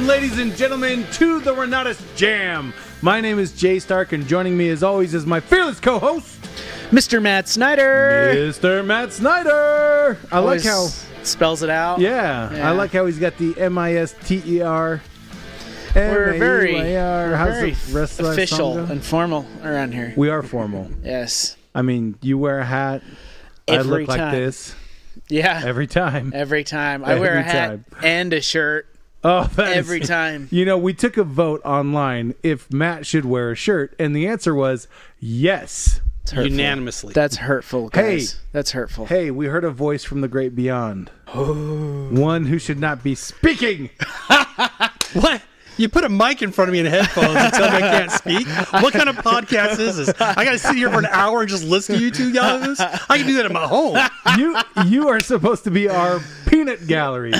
ladies and gentlemen, to the Renatus J.A.M. My name is Jay Stark, and joining me as always is my fearless co-host, Mr. Matt Snyder. Mr. Matt Snyder. I like how spells it out. Yeah, I like how he's got the M-I-S-T-E-R. We're very official and formal around here. We are formal. Yes. I mean, you wear a hat. I look like this. Yeah. Every time. Every time. I wear a hat and a shirt. Oh, every time. You know, we took a vote online if Matt should wear a shirt, and the answer was yes. Unanimously. That's hurtful, guys. Hey, that's hurtful. Hey, we heard a voice from the great beyond. One who should not be speaking. What? You put a mic in front of me and headphones and tell me I can't speak? What kind of podcast is this? I got to sit here for an hour and just listen to you two yahoos? I can do that at my home. You are supposed to be our peanut gallery.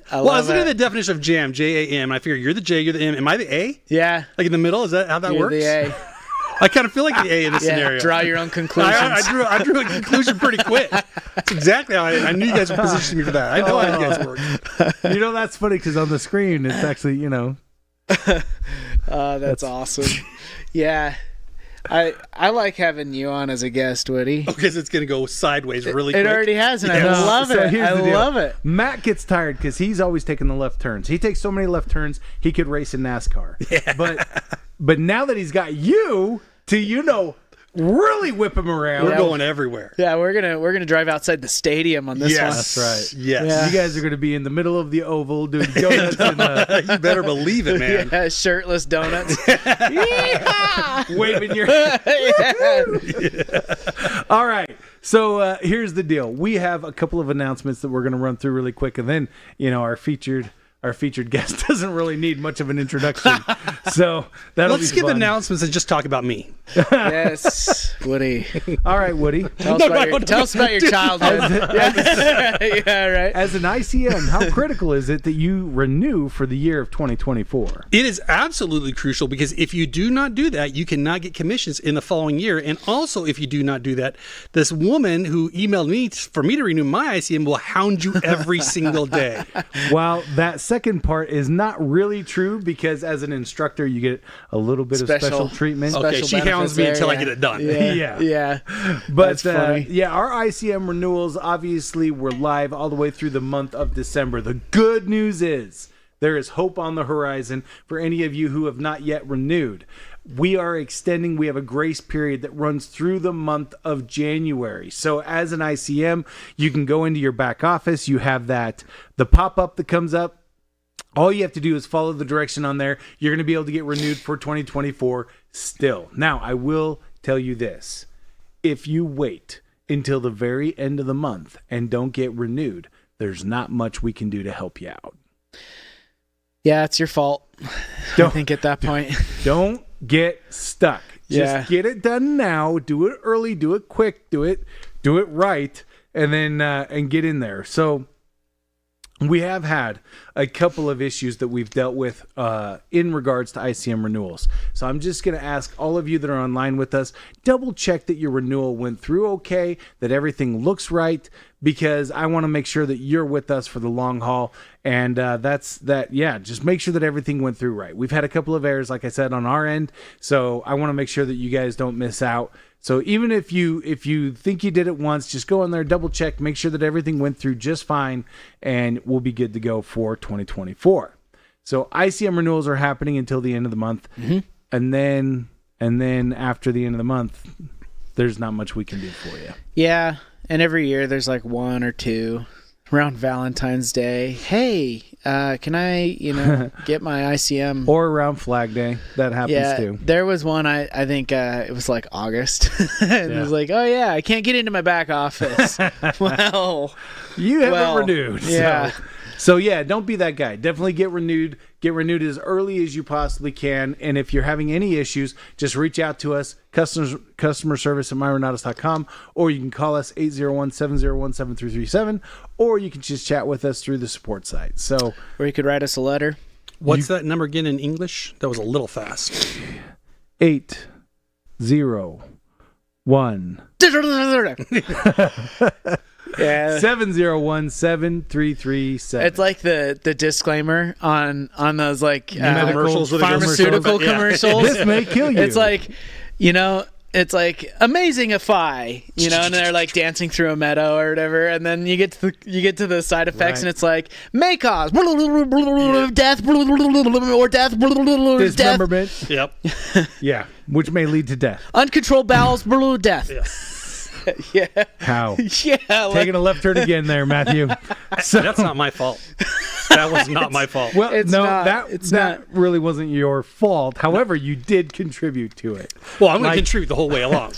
I was looking at the definition of J.A.M, J-A-M, and I figured you're the J, you're the M. Am I the A? Yeah. Like in the middle? Is that how that works? The A. I kind of feel like the A in this scenario. Draw your own conclusions. I drew a conclusion pretty quick. That's exactly how I knew you guys would position me for that. I know how you guys work. You know, that's funny because on the screen, it's actually, you know. That's awesome. Yeah. I like having you on as a guest, Woody. Because it's going to go sideways really quick. It already has, and I love it. I love it. Matt gets tired because he's always taking the left turns. He takes so many left turns, he could race in NASCAR. Yeah. But now that he's got you to, you know, really whip him around. We're going everywhere. Yeah, we're gonna drive outside the stadium on this one. That's right. Yes. Yeah. You guys are going to be in the middle of the oval doing donuts. You better believe it, man. Yeah, shirtless donuts. Waving your... All right. So here's the deal. We have a couple of announcements that we're going to run through really quick. And then, you know, our featured guest doesn't really need much of an introduction. So let's skip announcements and just talk about me. Yes, Woody. All right, Woody. Tell us about your childhood. Yeah, right. As an ICM, how critical is it that you renew for the year of 2024? It is absolutely crucial because if you do not do that, you cannot get commissions in the following year. And also, if you do not do that, this woman who emailed me for me to renew my ICM will hound you every single day. Well, that second part is not really true because as an instructor, you get a little bit of special treatment. Okay, she hounds me until I get it done. Yeah. But our ICM renewals obviously were live all the way through the month of December. The good news is there is hope on the horizon for any of you who have not yet renewed. We are extending. We have a grace period that runs through the month of January. So as an ICM, you can go into your back office. You have the pop-up that comes up. All you have to do is follow the direction on there. You're going to be able to get renewed for 2024 still. Now, I will tell you this. If you wait until the very end of the month and don't get renewed, there's not much we can do to help you out. Yeah, it's your fault. I think at that point. Don't get stuck. Just get it done now. Do it early. Do it quick. Do it right. And then and get in there. So we have had a couple of issues that we've dealt with in regards to ICM renewals. So I'm just going to ask all of you that are online with us, double check that your renewal went through okay, that everything looks right, because I want to make sure that you're with us for the long haul. And just make sure that everything went through right. We've had a couple of errors, like I said, on our end. So I want to make sure that you guys don't miss out. So even if you think you did it once, just go in there, double check, make sure that everything went through just fine, and we'll be good to go for 2024. So ICM renewals are happening until the end of the month, and then after the end of the month, there's not much we can do for you. Yeah, and every year there's like one or two around Valentine's Day. Hey, can I, get my ICM? Or around Flag Day. That happens too. There was one, I think it was like August. And it was like, oh yeah, I can't get into my back office. Well. You haven't renewed. Yeah. So yeah, don't be that guy. Definitely get renewed. Get renewed as early as you possibly can. And if you're having any issues, just reach out to us, customer service at myrenatus.com, or you can call us 801-701-7337, or you can just chat with us through the support site. So, or you could write us a letter. What's that number again in English? That was a little fast. 801. Yeah. 701-7337. It's like the disclaimer on those like commercials with pharmaceutical commercials. This may kill you. It's like, it's like amazing-ify, and they're like dancing through a meadow or whatever, and then you get to the side effects, and it's like may cause death or death, dismemberment. Yep. Yeah, which may lead to death. uncontrolled bowels, death. Yeah. Yeah. How? Yeah. Taking a left turn again there, Matthew. So, That's not my fault. That was not my fault. well, It's no, not. that It's that not. really wasn't your fault. However, you did contribute to it. Well, I'm going to contribute the whole way along.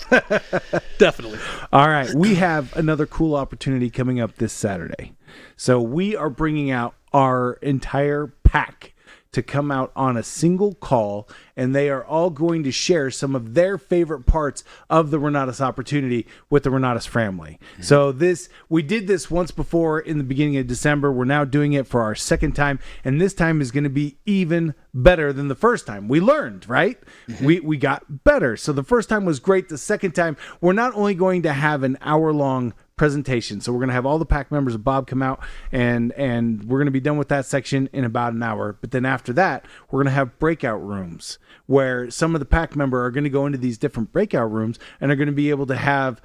Definitely. All right, we have another cool opportunity coming up this Saturday. So we are bringing out our entire pack to come out on a single call, and they are all going to share some of their favorite parts of the Renatus opportunity with the Renatus family. Mm-hmm. So we did this once before in the beginning of December. We're now doing it for our second time, and this time is going to be even better than the first time. We learned, right? Mm-hmm. We got better. So the first time was great. The second time, we're not only going to have an hour-long presentation. So we're going to have all the pack members of Bob come out, and we're going to be done with that section in about an hour. But then after that, we're going to have breakout rooms where some of the pack member are going to go into these different breakout rooms and are going to be able to have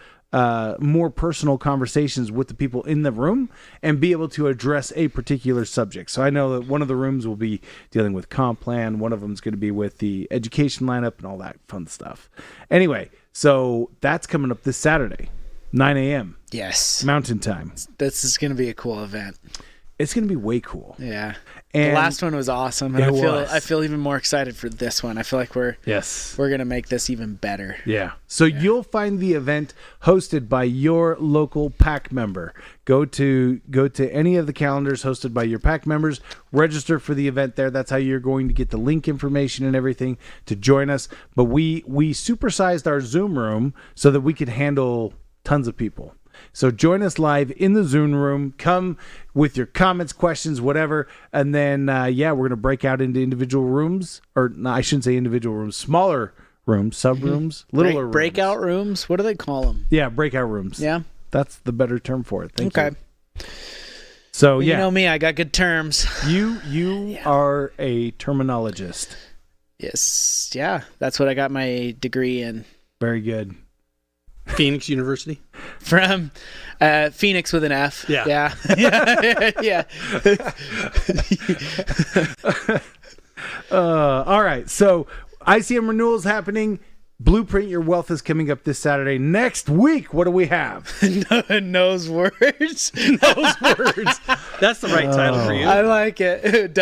more personal conversations with the people in the room and be able to address a particular subject. So I know that one of the rooms will be dealing with comp plan. One of them is going to be with the education lineup and all that fun stuff. Anyway, so that's coming up this Saturday. 9 a.m. Yes. Mountain time. This is going to be a cool event. It's going to be way cool. Yeah. And the last one was awesome. And was. I feel even more excited for this one. I feel like we're going to make this even better. Yeah. So you'll find the event hosted by your local pack member. Go to any of the calendars hosted by your pack members, register for the event there. That's how you're going to get the link information and everything to join us. But we supersized our Zoom room so that we could handle tons of people. So join us live in the Zoom room. Come with your comments, questions, whatever. And then, we're going to break out into individual rooms. Or no, I shouldn't say individual rooms. Smaller rooms, sub-rooms, littler rooms. Breakout rooms? What do they call them? Yeah, breakout rooms. Yeah. That's the better term for it. Thank you. Okay. So, You know me. I got good terms. You are a terminologist. Yes. Yeah. That's what I got my degree in. Very good. Phoenix University. From Phoenix with an F. Yeah. Yeah. All right. So ICM renewal is happening. Blueprint Your Wealth is coming up this Saturday. Next week, what do we have? Knows words. Those words. That's the right title for you. I like it.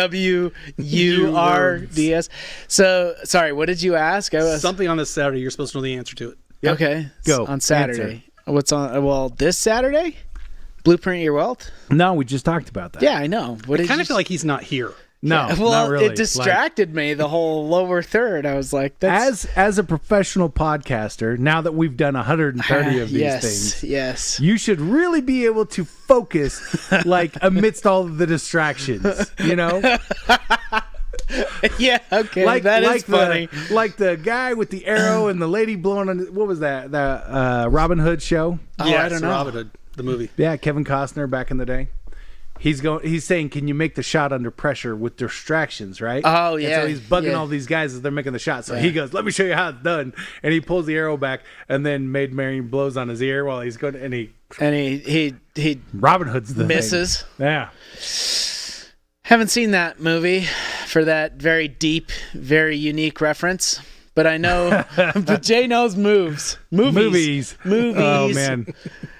WURDS. So, sorry, what did you ask? Something on this Saturday. You're supposed to know the answer to it. Yep. Okay. Go. On Saturday. What's on? Well, this Saturday? Blueprint Your Wealth? No, we just talked about that. Yeah, I know. What I did kind you of feel like he's not here. No, well, not really. it distracted me the whole lower third. I was like, that's... As a professional podcaster, now that we've done 130 of these things, yes, you should really be able to focus like amidst all of the distractions, you know? Yeah, okay, that is funny. Like the guy with the arrow and the lady blowing on, what was that? The Robin Hood show? Oh, yes, I don't know. Robin Hood, the movie. Yeah, Kevin Costner back in the day. He's saying, can you make the shot under pressure with distractions, right? Oh, yeah. And so he's bugging all these guys as they're making the shot. So he goes, let me show you how it's done. And he pulls the arrow back, and then Maid Marian blows on his ear while he's going, and he Robin Hood's the misses. Thing. Yeah. Haven't seen that movie for that very deep, very unique reference. But I know, but Jay knows movies. Oh, man.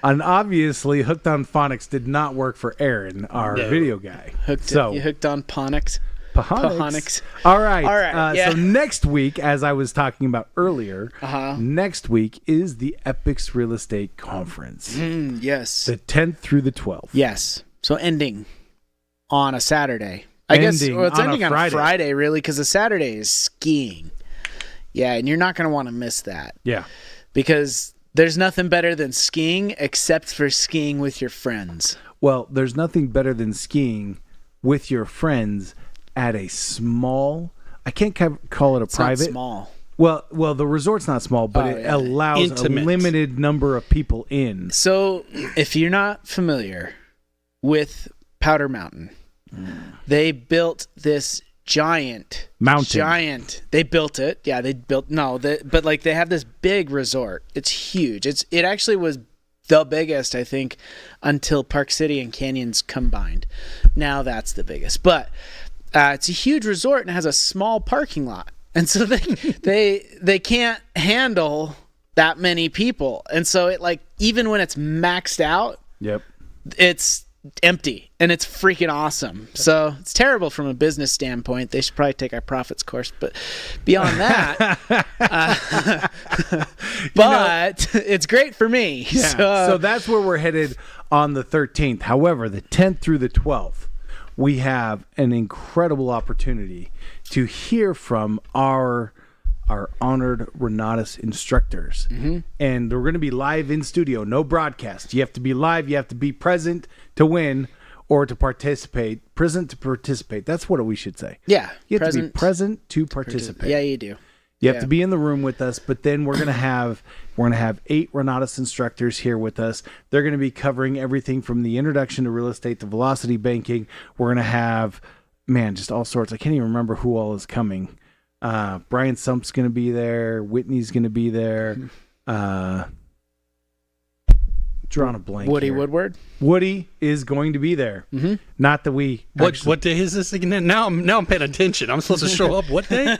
And obviously, Hooked on Phonics did not work for Aaron, our video guy. You hooked on Phonics? Phonics. All right. Yeah. So next week, as I was talking about earlier, next week is the Epics Real Estate Conference. Yes. The 10th through the 12th. Yes. So ending on a Saturday. I guess it's ending on a Friday, really, because a Saturday is skiing. Yeah, and you're not going to want to miss that. Yeah. Because there's nothing better than skiing except for skiing with your friends. Well, there's nothing better than skiing with your friends at a small, I can't call it a private. Not small. Well, the resort's not small, but it allows Intimate. a limited number of people in. So, if you're not familiar with Powder Mountain, they built this giant. They built it. Yeah, but like they have this big resort. It's huge. It actually was the biggest, I think, until Park City and Canyons combined. Now that's the biggest. But it's a huge resort and has a small parking lot. And so they can't handle that many people. And so it like even when it's maxed out, it's empty and it's freaking awesome. So it's terrible from a business standpoint. They should probably take our profits course, but beyond that, it's great for me. Yeah. So that's where we're headed on the 13th. However, the 10th through the 12th, we have an incredible opportunity to hear from our honored Renatus instructors. And we're going to be live in studio, no broadcast. You have to be live, you have to be present to win or to participate. Present to participate. That's what we should say. Yeah. You have to be present to participate. Yeah, you do. You have to be in the room with us, but then we're gonna have 8 Renatus instructors here with us. They're gonna be covering everything from the introduction to real estate to velocity banking. We're gonna have just all sorts. I can't even remember who all is coming. Brian Sump's gonna be there. Whitney's gonna be there. Drawing a blank. Woody here. Woodward. Woody is going to be there. Not that we. What day is this again? Now I'm paying attention. I'm supposed to show up. What day?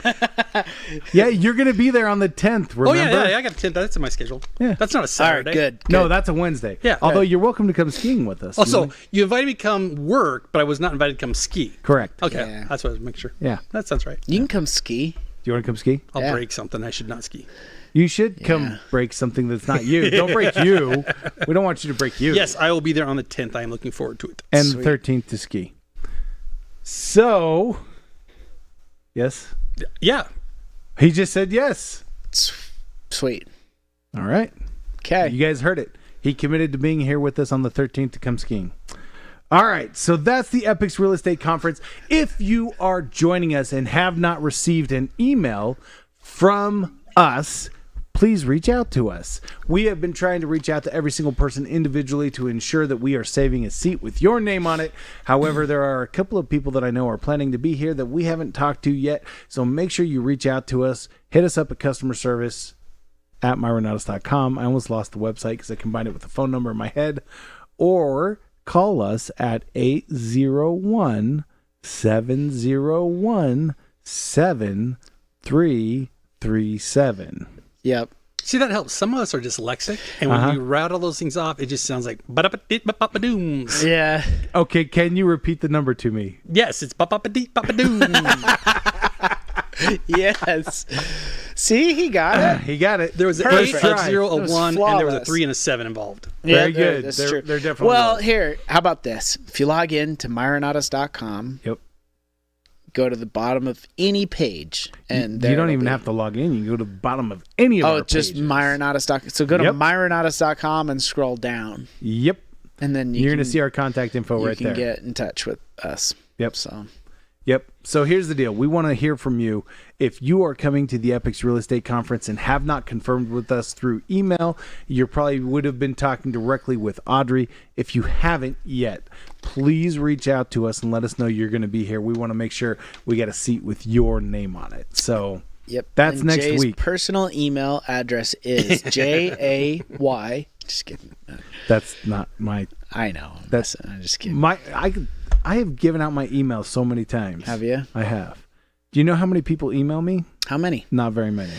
Yeah, you're going to be there on the 10th. Remember? Oh yeah, I got a 10th. That's in my schedule. Yeah, that's not a Saturday. All right, good. No, that's a Wednesday. Yeah. Although you're welcome to come skiing with us. Also, you invited me to come work, but I was not invited to come ski. Correct. Okay, Yeah. that's what I was making sure. Yeah. That sounds right. You can come ski. Do you want to come ski? I'll Yeah. break something. I should not ski. You should come break something that's not you. Don't break you. We don't want you to break you. Yes, I will be there on the 10th. I am looking forward to it. And the 13th to ski. So, yes? Yeah. He just said yes. Sweet. All right. Okay. You guys heard it. He committed to being here with us on the 13th to come skiing. All right, so that's the Epics Real Estate Conference. If you are joining us and have not received an email from us, please reach out to us. We have been trying to reach out to every single person individually to ensure that we are saving a seat with your name on it. However, there are a couple of people that I know are planning to be here that we haven't talked to yet. So make sure you reach out to us. Hit us up at customer service at myrenatus.com. I almost lost the website because I combined it with the phone number in my head. Or call us at 801-701-7337. Yep. See, that helps. Some of us are dyslexic, and when you rattle those things off, it just sounds like ba-da-ba-dee-ba-ba-dooms. Yeah. Okay, can you repeat the number to me? Yes, it's ba-ba-ba-dee-ba-ba-doom. Yes. See, he got it. He got it. There was an Perfect. 8, a 0, a That was 1, and there was a flawless. 3 and a 7 involved. Very good. That's They're true. definitely Well, right. here, how about this? If you log in to myrenatus.com, Yep. go to the bottom of any page, and You there don't it'll even be. have to log in. You can go to the bottom of any of our just pages. myrenatus.com. So go to Yep. myrenatus.com and scroll down, Yep. and then You're going to see our contact info you right can there. get in touch with us. Yep. So Yep. So here's the deal. We want to hear from you. If you are coming to the Epics Real Estate Conference and have not confirmed with us through email, you probably would have been talking directly with Audrey. If you haven't yet, please reach out to us and let us know you're going to be here. We want to make sure we get a seat with your name on it. So yep. That's and next Jay's week. personal email address is J.A.Y. Just kidding. that's not my I know. That's- I'm just kidding. I have given out my email so many times. Have you? I have. Do you know how many people email me? How many? Not very many.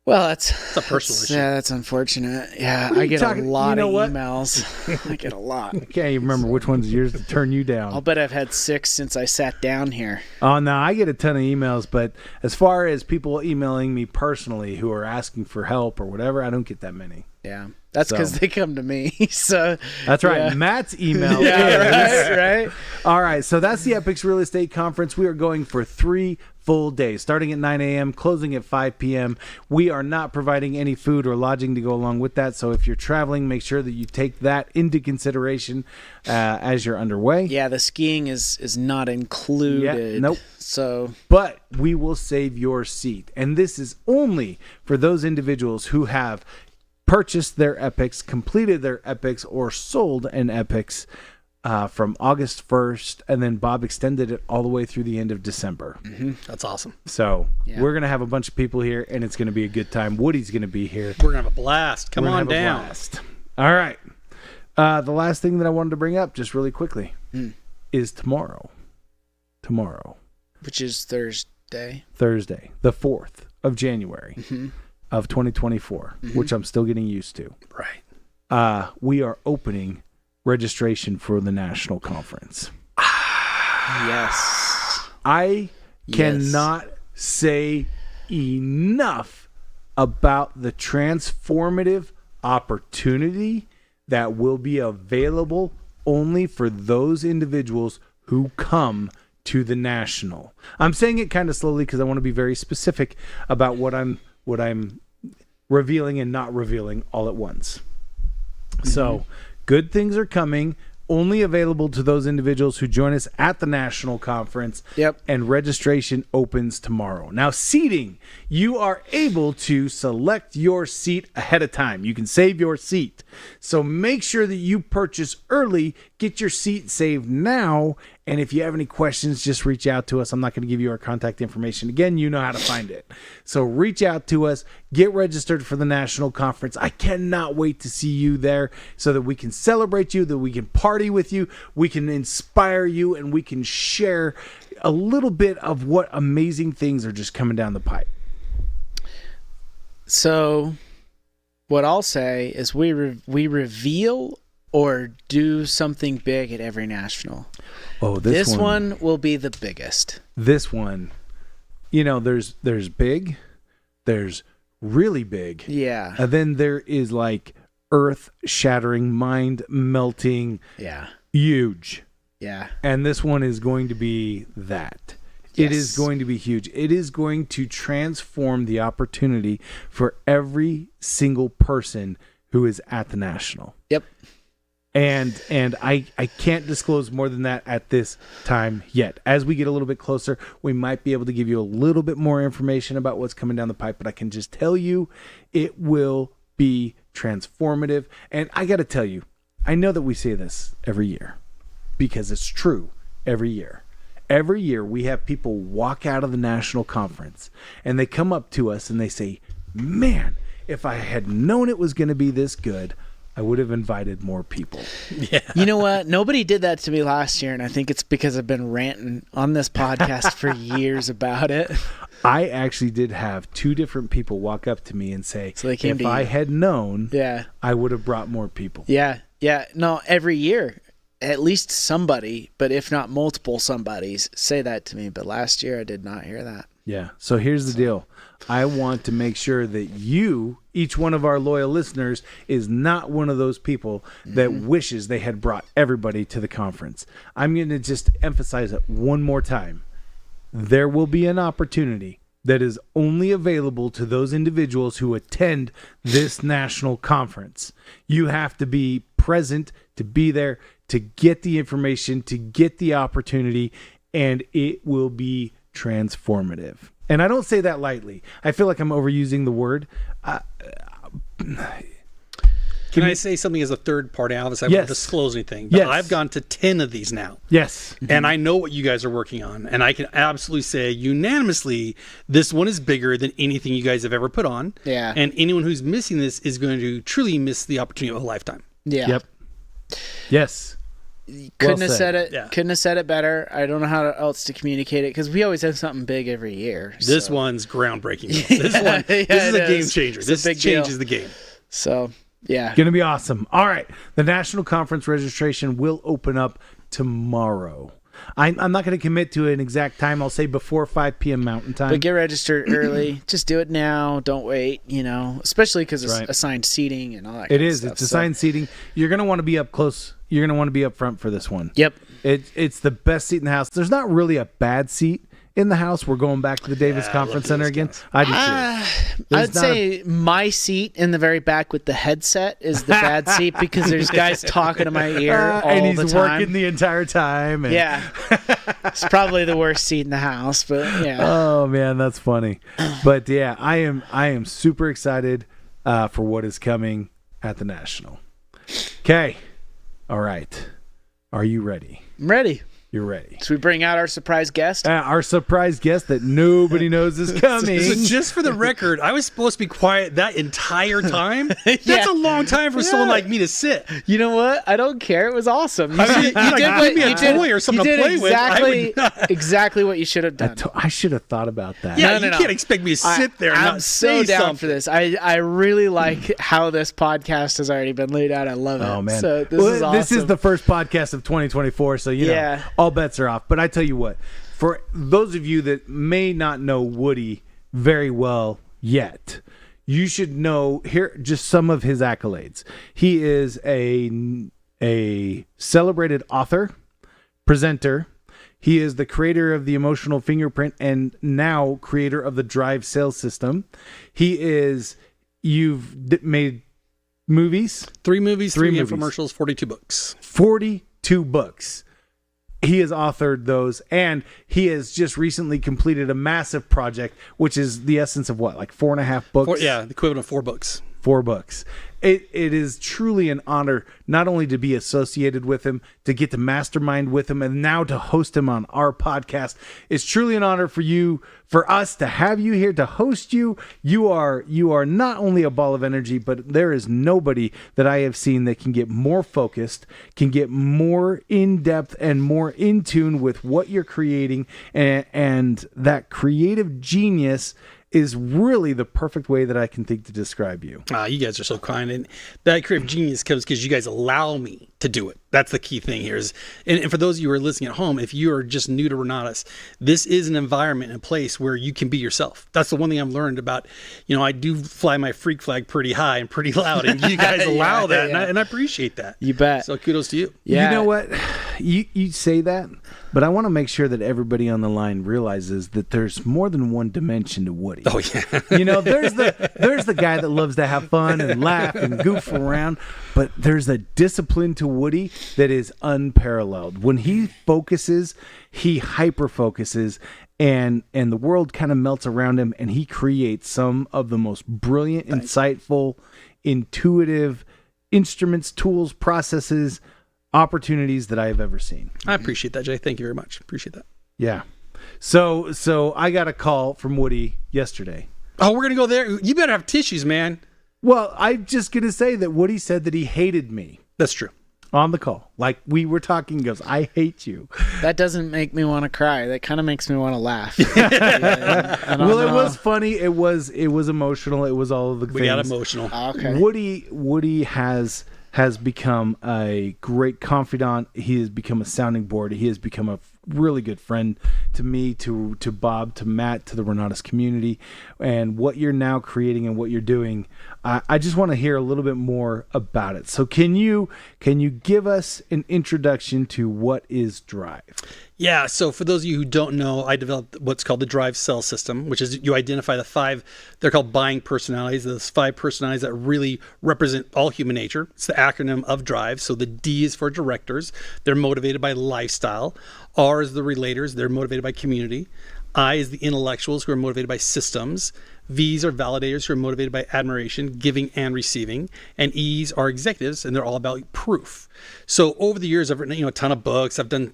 Well, that's a personal issue. Yeah, that's unfortunate. Yeah, What are I you get talking- a lot you know of what? emails. I get a lot. I can't even remember which one's yours to turn you down. I'll bet I've had 6 since I sat down here. Oh, no, I get a ton of emails, but as far as people emailing me personally who are asking for help or whatever, I don't get that many. Yeah. That's because they come to me. So that's right. Yeah. Matt's email. Right. All right. So that's the Epics Real Estate Conference. We are going for 3 full days, starting at 9 a.m., closing at 5 p.m. We are not providing any food or lodging to go along with that. So if you're traveling, make sure that you take that into consideration as you're underway. Yeah, the skiing is not included. Yeah, nope. But we will save your seat. And this is only for those individuals who have purchased their Epics, completed their Epics, or sold an Epics from August 1st, and then Bob extended it all the way through the end of December. Mm-hmm. That's awesome. So we're going to have a bunch of people here, and it's going to be a good time. Woody's going to be here. We're going to have a blast. Come on down. All right. The last thing that I wanted to bring up, just really quickly, is tomorrow. Tomorrow. Which is Thursday, the 4th of January. Of 2024, which I'm still getting used to. Right. We are opening registration for the national conference. Yes. I cannot say enough about the transformative opportunity that will be available only for those individuals who come to the national. I'm saying it kind of slowly because I want to be very specific about what I'm revealing and not revealing all at once. So good things are coming, only available to those individuals who join us at the national conference. Yep. And registration opens tomorrow. Now, seating, you are able to select your seat ahead of time. You can save your seat. So make sure that you purchase early, get your seat saved now, and if you have any questions, just reach out to us. I'm not going to give you our contact information. Again, you know how to find it. So reach out to us, get registered for the national conference. I cannot wait to see you there so that we can celebrate you, that we can party with you, we can inspire you, and we can share a little bit of what amazing things are just coming down the pipe. So what I'll say is we reveal or do something big at every national. Oh, this one will be the biggest. This one, there's big, there's really big. Yeah. And then there is like earth-shattering, mind-melting, huge. Yeah. And this one is going to be that. It is going to be huge. It is going to transform the opportunity for every single person who is at the national. Yep. And I can't disclose more than that at this time yet. As we get a little bit closer, we might be able to give you a little bit more information about what's coming down the pipe, but I can just tell you it will be transformative. And I got to tell you, I know that we say this every year because it's true every year. Every year we have people walk out of the national conference and they come up to us and they say, man, if I had known it was going to be this good, I would have invited more people. Yeah. You know what? Nobody did that to me last year, and I think it's because I've been ranting on this podcast for years about it. I actually did have 2 different people walk up to me and say, so they came if I had known, I would have brought more people. Yeah. Yeah. No, every year, at least somebody, but if not multiple somebodies, say that to me. But last year, I did not hear that. Yeah. So here's the deal. I want to make sure that you, each one of our loyal listeners, is not one of those people that wishes they had brought everybody to the conference. I'm going to just emphasize it one more time. There will be an opportunity that is only available to those individuals who attend this national conference. You have to be present, to be there, to get the information, to get the opportunity, and it will be transformative. And I don't say that lightly. I feel like I'm overusing the word. Can I say something as a third party? Obviously, I won't disclose anything. But I've gone to 10 of these now. Yes. And I know what you guys are working on. And I can absolutely say unanimously, this one is bigger than anything you guys have ever put on. Yeah. And anyone who's missing this is going to truly miss the opportunity of a lifetime. Yeah. Yep. Yes. Couldn't have said it. Yeah. Couldn't have said it better. I don't know how else to communicate it because we always have something big every year. This one's groundbreaking. This is a game changer. This changes the game. So yeah, gonna be awesome. All right, the national conference registration will open up tomorrow. I'm not going to commit to an exact time. I'll say before 5 p.m. Mountain Time. But get registered early. Just do it now. Don't wait, especially because it's assigned seating and all that It kind of is. stuff. It's assigned seating. You're going to want to be up close. You're going to want to be up front for this one. Yep. It's the best seat in the house. There's not really a bad seat in the house. We're going back to the Davis Conference Center again. I do too. I'd say my seat in the very back with the headset is the bad seat because there's guys talking to my ear all and he's the time. working the entire time. And Yeah. It's probably the worst seat in the house, but yeah. Oh man, that's funny. But yeah, I am super excited for what is coming at the National. Okay. All right. Are you ready? I'm ready. You're ready. Should we bring out our surprise guest? Our surprise guest that nobody knows is coming. So just for the record, I was supposed to be quiet that entire time. That's a long time for someone like me to sit. You know what? I don't care. It was awesome. You give me a toy or something to play with. Exactly what you should have done. I should have thought about that. Yeah, you can't expect me to sit there and I'm not so say down something. for this. I really like how this podcast has already been laid out. I love it. Oh man, So this is awesome. This is the first podcast of 2024, so all bets are off. But I tell you what, for those of you that may not know Woody very well yet, you should know here just some of his accolades. He is a celebrated author, presenter. He is the creator of the Emotional Fingerprint and now creator of the Drive sales system. You've made movies. 3 movies, 3 movies. infomercials, 42 books. 42 books. He has authored those, and he has just recently completed a massive project, which is the essence of what, like 4.5 books? The equivalent of 4 books. 4 books. It is truly an honor not only to be associated with him, to get to mastermind with him, and now to host him on our podcast. It's truly an honor for us to have you here, to host you. You are not only a ball of energy, but there is nobody that I have seen that can get more focused, can get more in depth and more in tune with what you're creating, and that creative genius is really the perfect way that I can think to describe you. You guys are so kind. And that creative genius comes because you guys allow me to do it. That's the key thing here. And for those of you who are listening at home, if you are just new to Renatus, this is an environment and a place where you can be yourself. That's the one thing I've learned about, I do fly my freak flag pretty high and pretty loud, and you guys allow that, and I appreciate that. You bet. So kudos to you. Yeah. You know what? You say that, but I want to make sure that everybody on the line realizes that there's more than one dimension to Woody. Oh yeah. There's the guy that loves to have fun and laugh and goof around, but there's a discipline to Woody that is unparalleled. When he focuses, he hyper focuses, and the world kind of melts around him, and he creates some of the most brilliant, insightful, intuitive instruments, tools, processes, opportunities that I have ever seen. I appreciate that, Jay. Thank you very much. Appreciate that. Yeah. So I got a call from Woody yesterday. Oh, we're gonna go there. You better have tissues, man. Well, I'm just gonna say that Woody said that he hated me That's true. on the call. Like we were talking, he goes, "I hate you." That doesn't make me want to cry. That kind of makes me want to laugh. It was funny. It was emotional. It was all of the things. We got emotional. Okay. Woody has become a great confidant. He has become a sounding board. He has become a really good friend to me, to Bob, to Matt, to the Renatus community. And what you're now creating and what you're doing, I just want to hear a little bit more about it. So can you give us an introduction to what is Drive? Yeah, so for those of you who don't know, I developed what's called the Drive Cell System, which is you identify the 5, they're called buying personalities, those 5 personalities that really represent all human nature. It's the acronym of Drive. So the D is for directors. They're motivated by lifestyle. R is the relators. They're motivated by community. I is the intellectuals, who are motivated by systems. V's are validators, who are motivated by admiration, giving and receiving. And E's are executives, and they're all about proof. So over the years, I've written a ton of books. I've done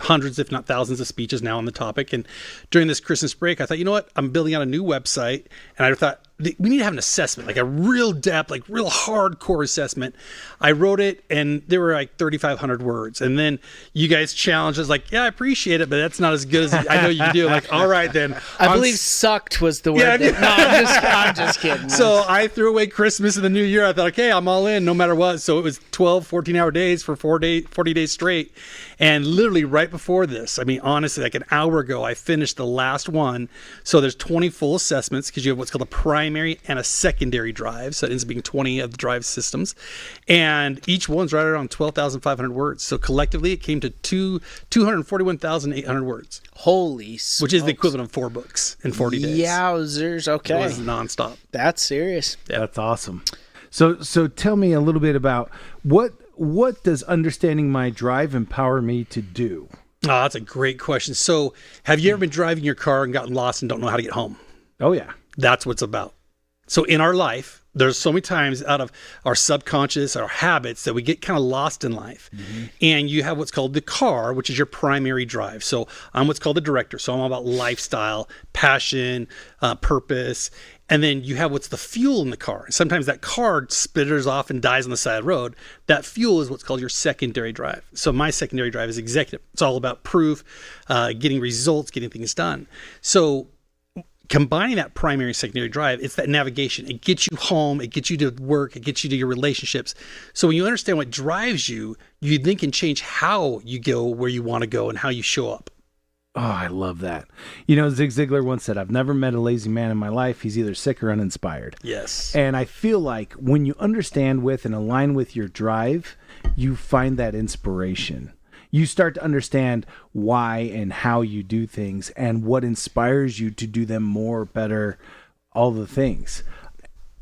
hundreds, if not thousands, of speeches now on the topic. And during this Christmas break, I thought, you know what? I'm building out a new website, and I thought we need to have an assessment, like a real depth, like real hardcore assessment. I wrote it, and there were like 3,500 words. And then you guys challenged us, like, yeah, I appreciate it, but that's not as good as I know you do. Like, all right, then. I believe sucked was the word. No, I'm just kidding. So I threw away Christmas and the New Year. I thought, okay, I'm all in no matter what. So it was 12, 14-hour days for 40 days straight. And literally right before this, I mean, honestly, like an hour ago, I finished the last one. So there's 20 full assessments because you have what's called a primary and a secondary drive. So it ends up being 20 of the drive systems. And each one's right around 12,500 words. So collectively, it came to 241,800 words. Holy smokes. Which is the equivalent of 4 books in 40 days. Yowzers. Okay. It was nonstop. That's serious. Yeah. That's awesome. So tell me a little bit about what does understanding my drive empower me to do? Oh, that's a great question. So have you ever been driving your car and gotten lost and don't know how to get home? Oh, yeah. That's what it's about. So in our life, there's so many times out of our subconscious, our habits, that we get kind of lost in life. Mm-hmm. And you have what's called the car, which is your primary drive. So I'm what's called the director. So I'm all about lifestyle, passion, purpose. And then you have what's the fuel in the car. Sometimes that car spitters off and dies on the side of the road. That fuel is what's called your secondary drive. So my secondary drive is executive. It's all about proof, getting results, getting things done. So combining that primary and secondary drive, it's that navigation. It gets you home, it gets you to work, it gets you to your relationships. So when you understand what drives you, you then can change how you go where you want to go and how you show up. Oh, I love that. You know, Zig Ziglar once said, I've never met a lazy man in my life. He's either sick or uninspired. Yes. And I feel like when you understand with and align with your drive, you find that inspiration. You start to understand why and how you do things and what inspires you to do them more, better, all the things.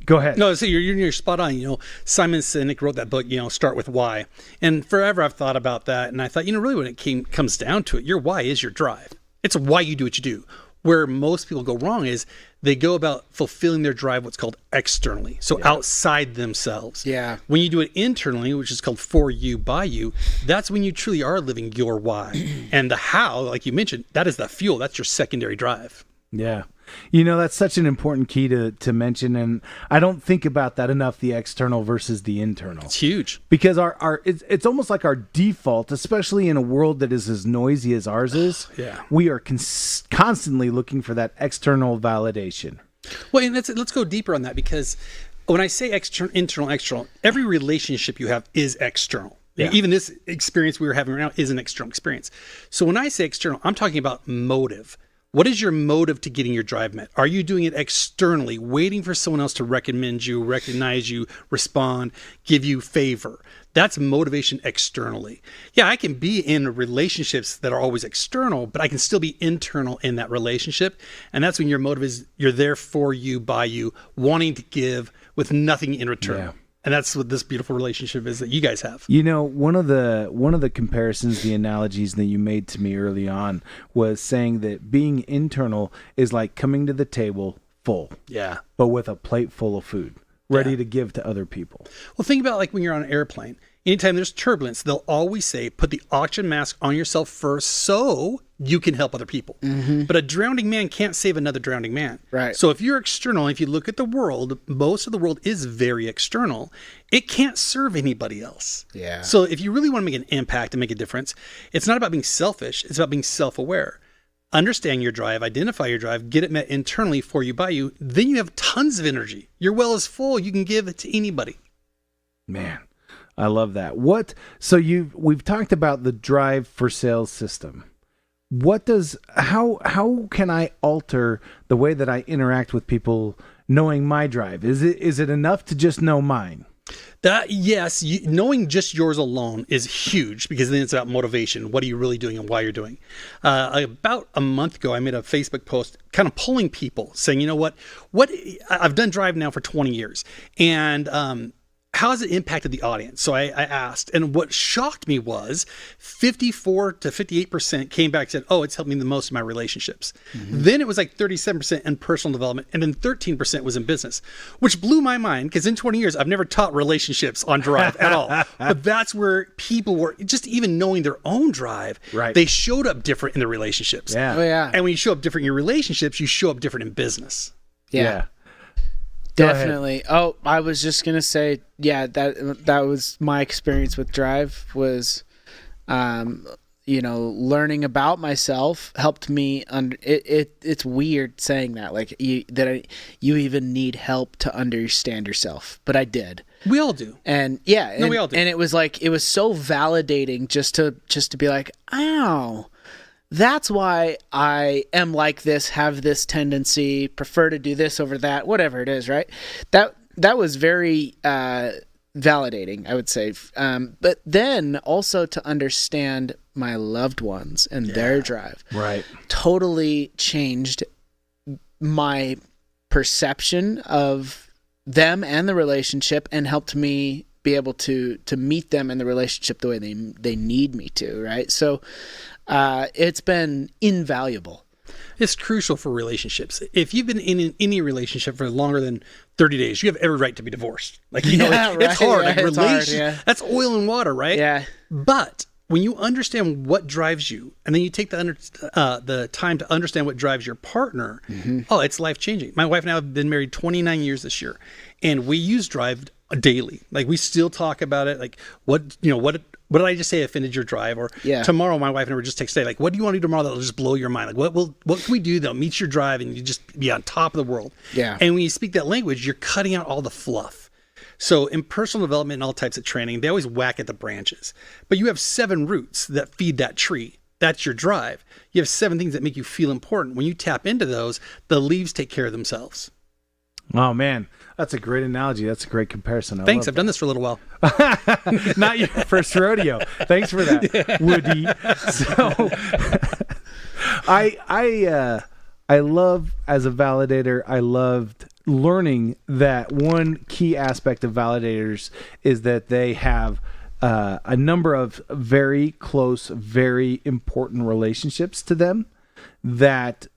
Go ahead. No, so you're spot on. You know, Simon Sinek wrote that book, Start With Why. And forever I've thought about that. And I thought, really when it comes down to it, your why is your drive. It's why you do what you do. Where most people go wrong is they go about fulfilling their drive, what's called externally. So outside themselves. Yeah. When you do it internally, which is called for you, by you, that's when you truly are living your why. And the how, like you mentioned, that is the fuel. That's your secondary drive. Yeah. That's such an important key to mention, and I don't think about that enough, the external versus the internal. It's huge. Because it's almost like our default, especially in a world that is as noisy as ours is, we are constantly looking for that external validation. Well, and let's go deeper on that, because when I say internal, every relationship you have is external. Yeah. Even this experience we were having right now is an external experience. So when I say external, I'm talking about motive. What is your motive to getting your drive met? Are you doing it externally, waiting for someone else to recommend you, recognize you, respond, give you favor? That's motivation externally. Yeah, I can be in relationships that are always external, but I can still be internal in that relationship. And that's when your motive is you're there for you, by you, wanting to give with nothing in return. Yeah. And that's what this beautiful relationship is that you guys have. One of the comparisons, the analogies that you made to me early on was saying that being internal is like coming to the table full. Yeah. But with a plate full of food, ready to give to other people. Well, think about like when you're on an airplane. Anytime there's turbulence, they'll always say, put the oxygen mask on yourself first so you can help other people. Mm-hmm. But a drowning man can't save another drowning man. Right. So if you're external, if you look at the world, most of the world is very external. It can't serve anybody else. Yeah. So if you really want to make an impact and make a difference, it's not about being selfish. It's about being self-aware. Understand your drive, identify your drive, get it met internally for you, by you. Then you have tons of energy. Your well is full. You can give it to anybody. Man. I love that. We've talked about the drive for sales system. How can I alter the way that I interact with people knowing my drive? Is it enough to just know mine? Yes, knowing just yours alone is huge, because then it's about motivation. What are you really doing and why you're doing? About a month ago, I made a Facebook post kind of pulling people saying, what I've done drive now for 20 years. And, how has it impacted the audience? So I asked, and what shocked me was 54 to 58% came back and said, oh, it's helped me the most in my relationships. Mm-hmm. Then it was like 37% in personal development, and then 13% was in business, which blew my mind, because in 20 years, I've never taught relationships on drive at all. But that's where people were, just even knowing their own drive, right. They showed up different in their relationships. Yeah. Oh, yeah. And when you show up different in your relationships, you show up different in business. Yeah. Definitely. Oh, I was just gonna say, yeah, that was my experience with drive was, learning about myself helped me it's weird saying that, like you even need help to understand yourself, but I did. We all do. And yeah, no, we all do. And it was so validating just to be like, oh, that's why I am like this, have this tendency, prefer to do this over that, whatever it is, right? That was very validating, I would say. But then also to understand my loved ones and their drive. Right. Totally changed my perception of them and the relationship, and helped me be able to meet them in the relationship the way they need me to, right? So it's been invaluable. It's crucial for relationships. If you've been in any relationship for longer than 30 days, you have every right to be divorced. Like, it's hard. Yeah, like, that's oil and water, right? Yeah. But when you understand what drives you, and then you take the time to understand what drives your partner, it's life-changing. My wife and I have been married 29 years this year, and we use drive daily. Like, we still talk about it. Like, what did I just say offended your drive? Or tomorrow, my wife and I were just texting, like, what do you want to do tomorrow that'll just blow your mind? Like, what can we do that'll meet your drive and you just be on top of the world? Yeah. And when you speak that language, you're cutting out all the fluff. So in personal development and all types of training, they always whack at the branches. But you have 7 roots that feed that tree. That's your drive. You have 7 things that make you feel important. When you tap into those, the leaves take care of themselves. Oh, man. That's a great analogy. That's a great comparison. Thanks. I've done this for a little while. Not your first rodeo. Thanks for that, Woody. So I love, as a validator, I loved learning that one key aspect of validators is that they have a number of very close, very important relationships to them, that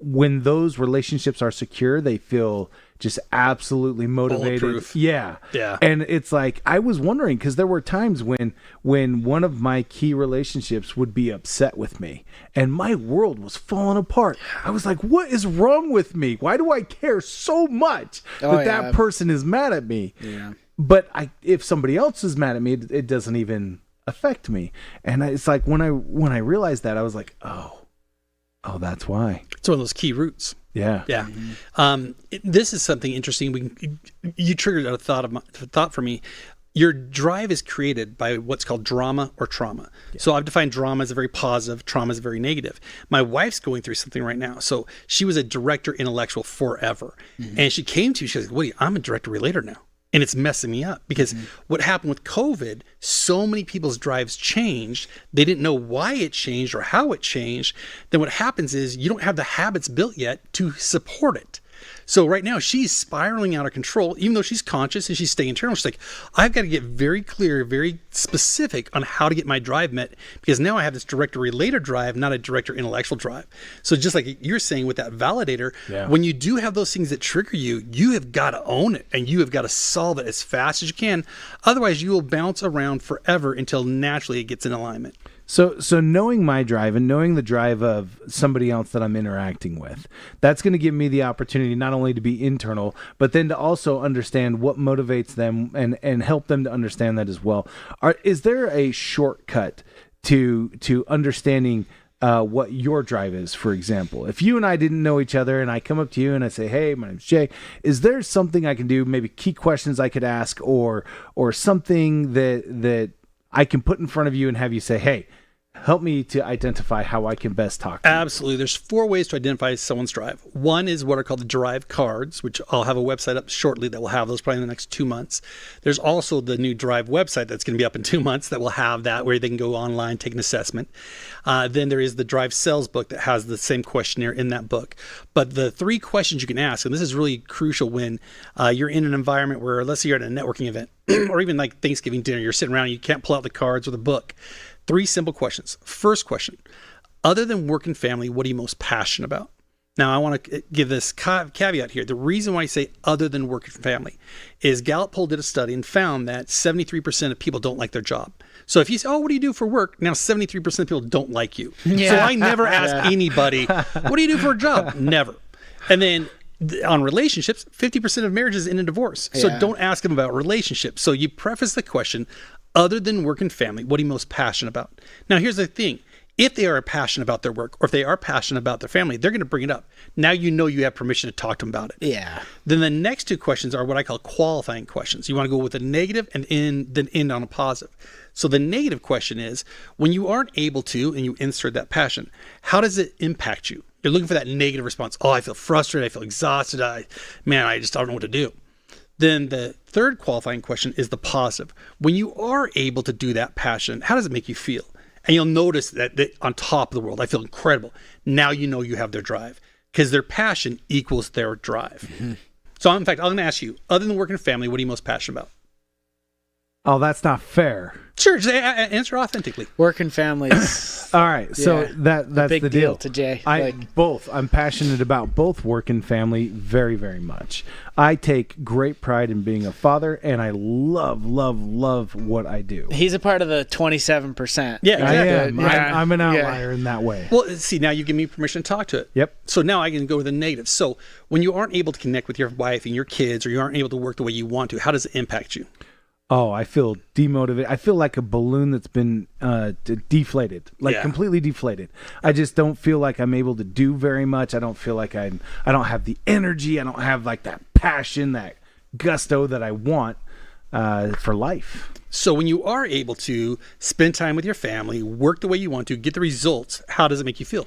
when those relationships are secure, they feel just absolutely motivated. Bulletproof. Yeah. Yeah. And it's like, I was wondering, because there were times when one of my key relationships would be upset with me and my world was falling apart. I was like, what is wrong with me? Why do I care so much that person is mad at me? Yeah. But if somebody else is mad at me, it doesn't even affect me. And it's like, when I realized that, I was like, oh, that's why. It's one of those key roots. Yeah. Yeah. This is something interesting. You triggered a thought for me. Your drive is created by what's called drama or trauma. Yeah. So I've defined drama as a very positive, trauma as a very negative. My wife's going through something right now. So she was a director intellectual forever. And she came to me, she was like, Woody, I'm a director relator now. And it's messing me up because what happened with COVID, so many people's drives changed. They didn't know why it changed or how it changed. Then what happens is you don't have the habits built yet to support it. So right now she's spiraling out of control, even though she's conscious and she's staying internal. She's like, I've got to get very clear, very specific on how to get my drive met, because now I have this director relator drive, not a director intellectual drive. So just like you're saying with that validator, when you do have those things that trigger you, you have got to own it and you have got to solve it as fast as you can. Otherwise you will bounce around forever until naturally it gets in alignment. So knowing my drive and knowing the drive of somebody else that I'm interacting with, that's going to give me the opportunity not only to be internal, but then to also understand what motivates them and help them to understand that as well. Is there a shortcut to understanding what your drive is, for example? If you and I didn't know each other and I come up to you and I say, hey, my name's Jay, is there something I can do, maybe key questions I could ask or something that I can put in front of you and have you say, hey, help me to identify how I can best talk to you? Absolutely. There's 4 ways to identify someone's drive. One is what are called the drive cards, which I'll have a website up shortly that will have those probably in the next 2 months. There's also the new drive website that's going to be up in 2 months that will have that, where they can go online, take an assessment. Then there is the drive sales book that has the same questionnaire in that book. But the 3 questions you can ask, and this is really crucial when you're in an environment where, let's say you're at a networking event or even like Thanksgiving dinner, you're sitting around and you can't pull out the cards or the book. 3 simple questions. First question, other than work and family, what are you most passionate about? Now, I want to give this caveat here. The reason why I say other than work and family is Gallup poll did a study and found that 73% of people don't like their job. So if you say, oh, what do you do for work? Now, 73% of people don't like you. Yeah. So I never ask anybody, what do you do for a job? Never. And then On relationships, 50% of marriages end in divorce. So don't ask them about relationships. So you preface the question, other than work and family, what are you most passionate about? Now, here's the thing. If they are passionate about their work or if they are passionate about their family, they're going to bring it up. Now you know you have permission to talk to them about it. Yeah. Then the next two questions are what I call qualifying questions. You want to go with a negative and then end on a positive. So the negative question is, when you aren't able to and you insert that passion, how does it impact you? You're looking for that negative response. Oh, I feel frustrated. I feel exhausted. I just don't know what to do. Then the third qualifying question is the positive. When you are able to do that passion, how does it make you feel? And you'll notice that on top of the world, I feel incredible. Now you know you have their drive because their passion equals their drive. Mm-hmm. So in fact, I'm going to ask you, other than work and family, what are you most passionate about? Oh, that's not fair. Sure, just answer authentically. Work and families. All right, so that's big the deal to Jay. I'm passionate about both work and family very, very much. I take great pride in being a father, and I love what I do. He's a part of the 27%. Yeah, exactly. I am. Yeah. I'm an outlier in that way. Well, see, now you give me permission to talk to it. Yep. So now I can go with the negative. So when you aren't able to connect with your wife and your kids, or you aren't able to work the way you want to, how does it impact you? Oh, I feel demotivated. I feel like a balloon that's been deflated, completely deflated. I just don't feel like I'm able to do very much. I don't feel like I don't have the energy. I don't have like that passion, that gusto that I want for life. So when you are able to spend time with your family, work the way you want to, get the results, how does it make you feel?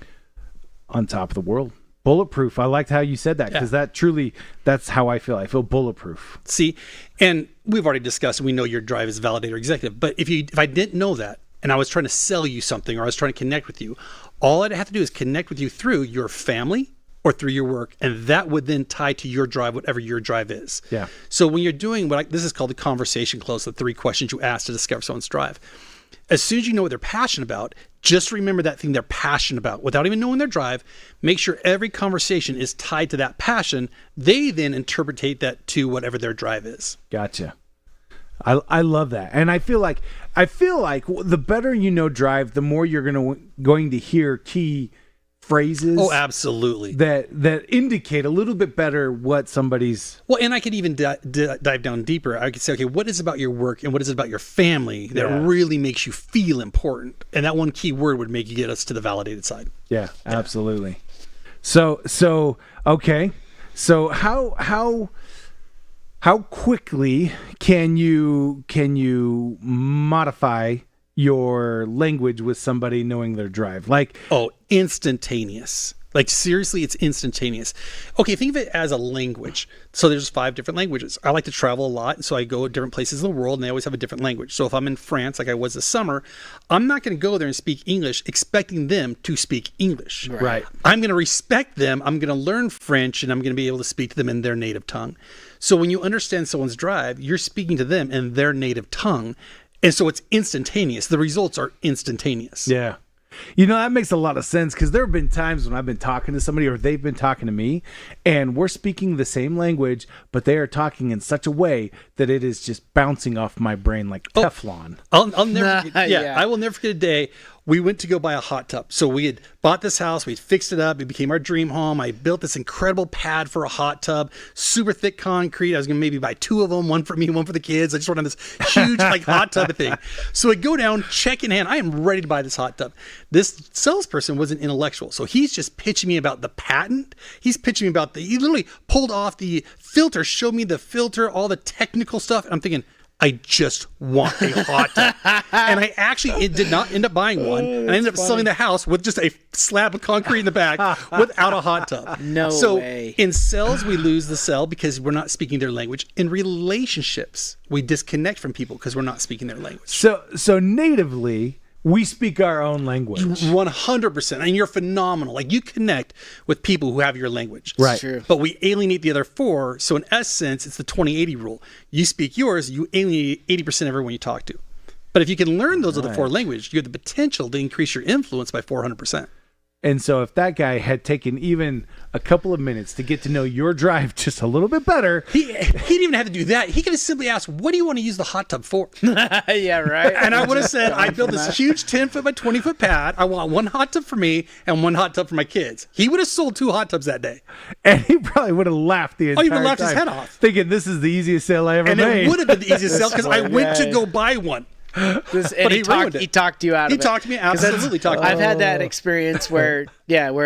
On top of the world. Bulletproof. I liked how you said that because that's how I feel. I feel bulletproof. See, and we've already discussed, and we know your drive is validator executive, but if I didn't know that and I was trying to sell you something or I was trying to connect with you, all I'd have to do is connect with you through your family or through your work, and that would then tie to your drive, whatever your drive is. Yeah. So when you're doing this is called the conversation close, the 3 questions you ask to discover someone's drive. As soon as you know what they're passionate about, just remember that thing they're passionate about without even knowing their drive. Make sure every conversation is tied to that passion. They then interpretate that to whatever their drive is. Gotcha. I love that. And I feel like the better you know drive, the more you're going to hear key phrases. Oh, absolutely. That indicate a little bit better what somebody's... Well, and I could even dive down deeper. I could say, okay, what is it about your work and what is it about your family that really makes you feel important? And that one key word would make you get us to the validated side. Yeah, absolutely. So okay. So how quickly can you modify your language with somebody knowing their drive? Instantaneous. Seriously, it's instantaneous. Okay, think of it as a language. So there's 5 different languages. I like to travel a lot, so I go to different places in the world, and they always have a different language. So if I'm in France, like I was this summer, I'm not going to go there and speak English expecting them to speak English. Right. I'm going to respect them. I'm going to learn French, and I'm going to be able to speak to them in their native tongue. So when you understand someone's drive, you're speaking to them in their native tongue, and so it's instantaneous. The results are instantaneous. Yeah. That makes a lot of sense because there have been times when I've been talking to somebody or they've been talking to me and we're speaking the same language, but they are talking in such a way that it is just bouncing off my brain like Teflon. I'll never forget, I will never forget a day. We went to go buy a hot tub. So we had bought this house, we fixed it up, it became our dream home. I built this incredible pad for a hot tub, super thick concrete. I was gonna maybe buy 2 of them, one for me, one for the kids. I just wanted this huge hot tub thing. So I go down, check in hand. I am ready to buy this hot tub. This salesperson was an intellectual. So he's just pitching me about the patent. He's pitching me about he literally pulled off the filter, showed me the filter, all the technical stuff. And I'm thinking, I just want a hot tub. And I actually did not end up buying one. And I ended up selling the house with just a slab of concrete in the back without a hot tub. No way. So in sales, we lose the sell because we're not speaking their language. In relationships, we disconnect from people because we're not speaking their language. So natively, we speak our own language. 100%. And you're phenomenal. You connect with people who have your language. Right. True. But we alienate the other 4. So in essence, it's the 20-80 rule. You speak yours, you alienate 80% of everyone you talk to. But if you can learn those other 4 languages, you have the potential to increase your influence by 400%. And so if that guy had taken even a couple of minutes to get to know your drive just a little bit better, he didn't even have to do that. He could have simply asked, what do you want to use the hot tub for? Yeah, right. And I would have said, I built this huge 10-foot by 20-foot pad. I want one hot tub for me and one hot tub for my kids. He would have sold 2 hot tubs that day. and he probably would have laughed the entire he would have laughed time, his head off. thinking this is the easiest sale I ever And made. it would have been the easiest sale because I went to go buy one. And he ruined it. he talked you out of it. He talked me absolutely talked me I've out. had that experience where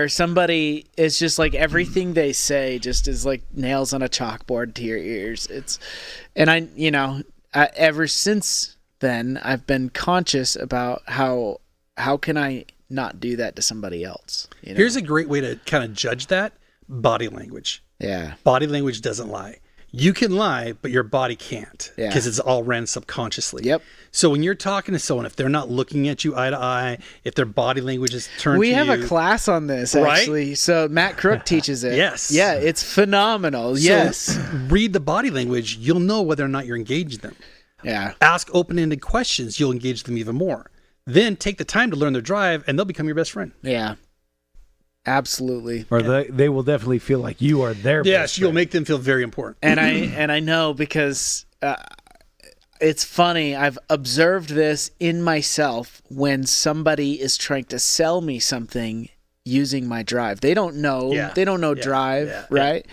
somebody is just like everything they say just is like nails on a chalkboard to your ears. Ever since then I've been conscious about how can I not do that to somebody else. You know? Here's a great way to kind of judge that: body language. Yeah. Body language doesn't lie. You can lie, but your body can't Yeah. because it's all ran subconsciously. Yep. So when you're talking to someone, if they're not looking at you eye to eye, if their body language is turned We to have you, a class on this, Right? actually. So Matt Crook teaches it. Yes. Yeah, it's phenomenal. so Yes. read the body language, you'll know whether or not you're engaging them. Yeah. Ask open-ended questions, you'll engage them even more. Then take the time to learn their drive, and they'll become your best friend. Yeah. Absolutely. Or they will definitely feel like you are their Yes, best you'll friend. make them feel very important. And I know because it's funny. I've observed this in myself when somebody is trying to sell me something using my drive. They don't know. Yeah. They don't know Yeah. drive, Yeah. right?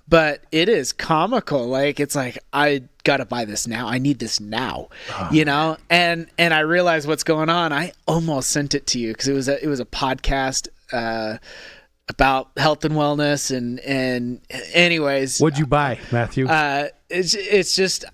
But it is comical. Like it's like I gotta buy this now. I need this now, you know. And I realize what's going on. I almost sent it to you because it was a podcast about health and wellness and anyways. What'd you buy, Matthew? It's just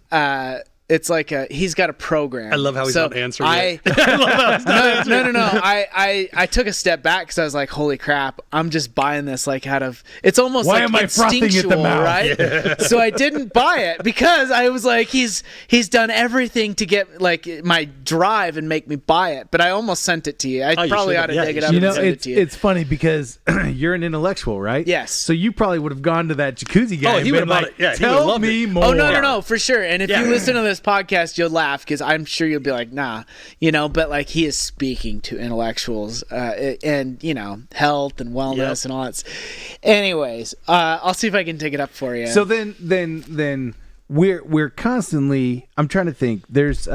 it's like he's got a program. I love how he's not answering it. I love how he's not answering. No. I took a step back because I was like, holy crap, I'm just buying this like out of. It's almost Why like am I frothing at the instinctual, mouth? right? Yeah. So I didn't buy it because I was like, he's done everything to get like my drive and make me buy it. But I almost sent it to you. I probably ought to dig it up You and know, send it to you. it's funny because you're an intellectual, right? Yes. So you probably would have gone to that jacuzzi guy. Oh, and he been would've bought like, it. Yeah, he tell would've loved me it. more. Oh no, for sure. And if Yeah. you listen to this podcast, you'll laugh because I'm sure you'll be like, nah, you know. But like he is speaking to intellectuals and you know health and wellness and all that. Anyways, I'll see if I can take it up for you. So then we're constantly. I'm trying to think. There's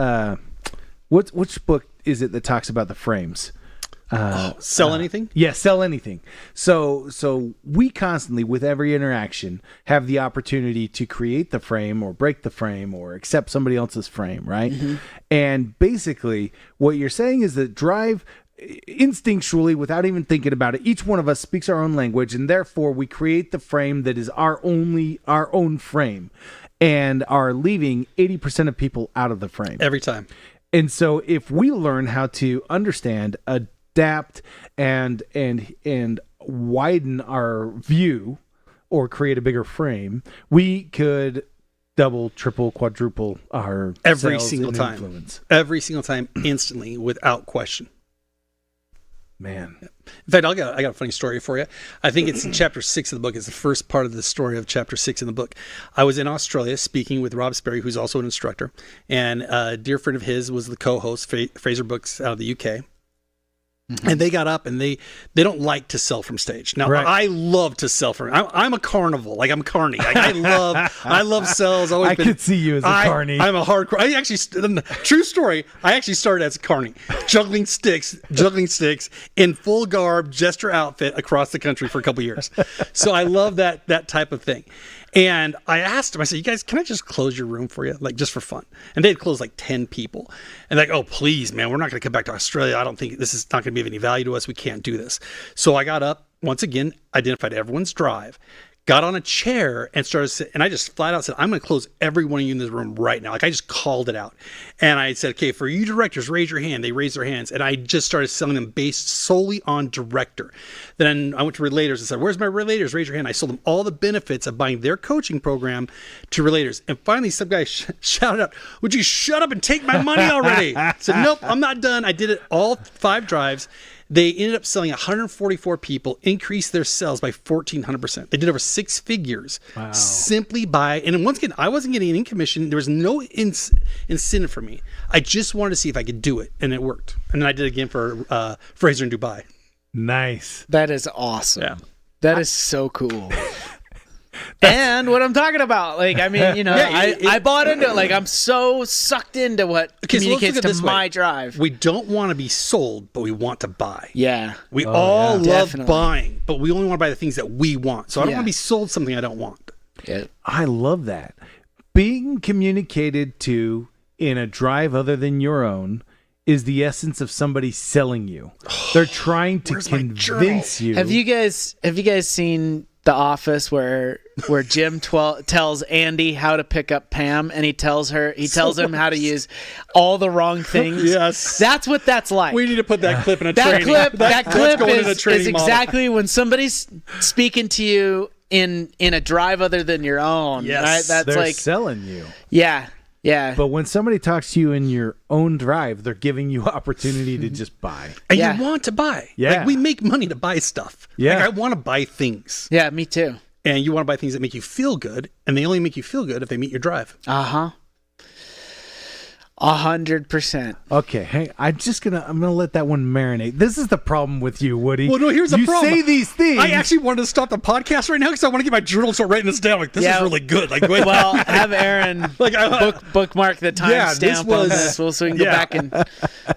which book is it that talks about the frames? Sell anything? Yeah, sell anything. So we constantly, with every interaction, have the opportunity to create the frame or break the frame or accept somebody else's frame, right? Mm-hmm. And basically, what you're saying is that drive instinctually, without even thinking about it, each one of us speaks our own language, and therefore we create the frame that is our own frame, and are leaving 80% of people out of the frame Every time. And so, if we learn how to understand, adapt, and widen our view, or create a bigger frame, we could double, triple, quadruple our Every sales single and time. influence. Every single time, instantly, without question. Man, In fact, I got a funny story for you. I think it's in chapter 6 of the book. It's the first part of the story of chapter 6 in the book. I was in Australia speaking with Rob Sperry, who's also an instructor, and a dear friend of his was the co-host, Fraser Books out of the UK. And they got up and they don't like to sell from stage. Now, Right. I love to sell from. I'm a carnival, like I'm carny. Like, I love sales. I could see you as a carny. I'm a hardcore. I actually, true story. I actually started as a carny, juggling sticks in full garb, jester outfit across the country for a couple years. So I love that type of thing. And I asked him, I said, you guys, can I just close your room for you? Like, just for fun. And they'd closed like 10 people. And like, oh, please, man, we're not going to come back to Australia. I don't think this is not going to be of any value to us. We can't do this. So I got up, once again, identified everyone's drive, got on a chair and and I just flat out said, I'm going to close every one of you in this room right now. Like, I just called it out. And I said, okay, for you directors, raise your hand. They raised their hands. And I just started selling them based solely on director. Then I went to relators and said, where's my relators? Raise your hand. I sold them all the benefits of buying their coaching program to relators. And finally, some guy shouted out, would you shut up and take my money already? I said, nope, I'm not done. I did it all 5 drives. They ended up selling 144 people, increased their sales by 1,400%. They did over 6 figures simply by, and once again, I wasn't getting any commission. There was no incentive for me. I just wanted to see if I could do it, and it worked. And then I did it again for Fraser in Dubai. Nice. That is awesome. Yeah. That is so cool. And what I'm talking about, like, I mean, you know, I bought into it. Like, I'm so sucked into what communicates to my drive. We don't want to be sold, but we want to buy. Yeah. We all love Definitely. buying, but we only want to buy the things that we want. So I don't want to be sold something I don't want. Yeah. I love that. Being communicated to in a drive other than your own is the essence of somebody selling you. They're trying to convince you. Have you guys seen The Office where Jim tells Andy how to pick up Pam, and he tells him how to use all the wrong things? Yes. That's what that's like. We need to put that clip in a that training. That clip is model. exactly when somebody's speaking to you in a drive other than your own. Yes. Right? That's They're like selling you. Yeah. Yeah. But when somebody talks to you in your own drive, they're giving you opportunity to just buy. And you want to buy. Yeah. Like, we make money to buy stuff. Yeah. Like, I want to buy things. Yeah, me too. And you want to buy things that make you feel good, and they only make you feel good if they meet your drive. 100%. Okay, hey, I'm gonna let that one marinate. This is the problem with you, Woody. Well, no, here's the problem. You say these things. I actually wanted to stop the podcast right now because I want to get my journal and start writing this down. Like, this is really good. Like, wait. Well, have Aaron bookmark the timestamp on this, so we can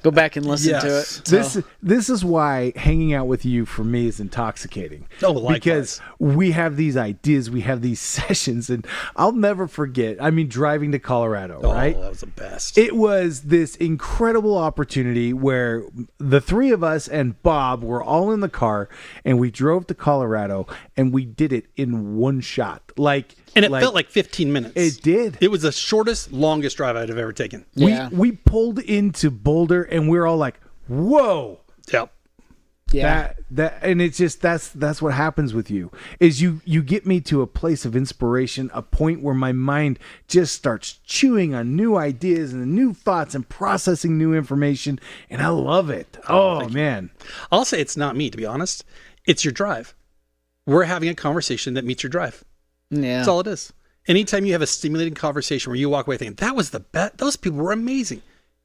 go back and listen to it. So. This is why hanging out with you for me is intoxicating. Oh, likewise. Because we have these ideas, we have these sessions, and I'll never forget. I mean, driving to Colorado, right? Oh, that was the best. It was this incredible opportunity where the three of us and Bob were all in the car, and we drove to Colorado, and we did it in one shot. And it felt like 15 minutes. It did. It was the shortest, longest drive I'd have ever taken. Yeah. We pulled into Boulder, and we were all like, whoa. Yep. Yeah. And it's just that's what happens with you is you get me to a place of inspiration, a point where my mind just starts chewing on new ideas and new thoughts and processing new information, and I love it. Oh man. I'll say it's not me, to be honest. It's your drive. We're having a conversation that meets your drive. Yeah. That's all it is. Anytime you have a stimulating conversation where you walk away thinking, that was the best, those people were amazing.